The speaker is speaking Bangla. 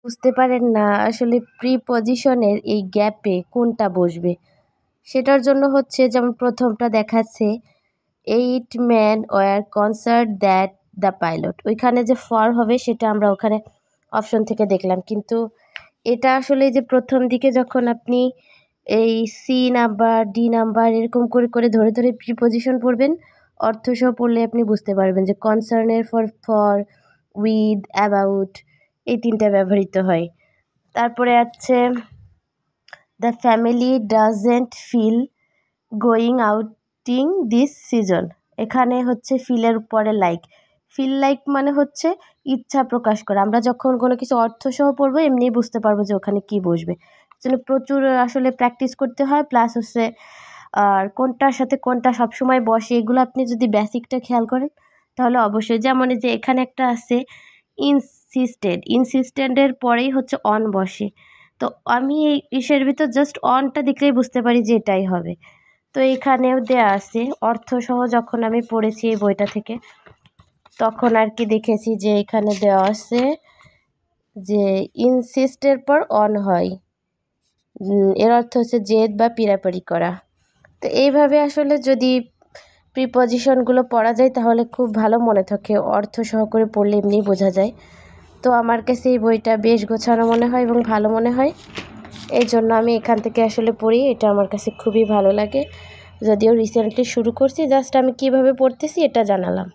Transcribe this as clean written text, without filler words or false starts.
বুঝতে পারেন না আসলে প্রিপজিশনের এই গ্যাপে কোনটা বসবে। সেটার জন্য হচ্ছে যেমন প্রথমটা দেখাচ্ছে 8 men were concerned that the pilot, ওইখানে যে ফর হবে সেটা আমরা ওখানে অপশন থেকে দেখলাম, কিন্তু এটা আসলে যে প্রথম দিকে যখন আপনি এই সি নাম্বার ডি নাম্বার এরকম করে করে ধরে ধরে প্রিপজিশন পড়বেন, অর্থসহ পড়লে আপনি বুঝতে পারবেন যে কনসার্নের ফর উইথ অ্যাবাউট এই তিনটা ব্যবহৃত হয়। তারপরে আছে the family doesn't feel going outing this season, এখানে হচ্ছে ফিলের পরে লাইক, ফিল লাইক মানে হচ্ছে ইচ্ছা প্রকাশ করা। আমরা যখন কোনো কিছু অর্থসহ পড়বো এমনিই বুঝতে পারবো যে ওখানে কি বসবে, জন্য প্রচুর আসলে প্র্যাকটিস করতে হয়। প্লাস হচ্ছে আর কোনটার সাথে কোনটা সবসময় বসে এগুলো আপনি যদি বেসিকটা খেয়াল করেন তাহলে অবশ্যই, যেমন যে এখানে একটা আছে ইনসিস্টেন্টের পরেই হচ্ছে অন বসে, তো আমি এই ইসের ভিতর জাস্ট অনটা দেখলেই বুঝতে পারি যে এটাই হবে। তো এখানেও দেয়া আছে অর্থসহ, যখন আমি পড়েছি এই বইটা থেকে তখন আর কি দেখেছি যে এখানে দেওয়া আছে যে ইনসিস্টের পর অন হয়, এর অর্থ হচ্ছে জেদ বা পিড়াপিড়ি করা। তো এইভাবে আসলে যদি প্রিপজিশনগুলো পড়া যায় তাহলে খুব ভালো মনে থাকে, অর্থ সহকারে পড়লে এমনিই বোঝা যায়। তো আমার কাছে এই বইটা বেশ গোছানো মনে হয় এবং ভালো মনে হয়, এই জন্য আমি এখান থেকে আসলে পড়ি, এটা আমার কাছে খুবই ভালো লাগে। যদিও রিসেন্টলি শুরু করছি, জাস্ট আমি কিভাবে পড়তেছি এটা জানালাম।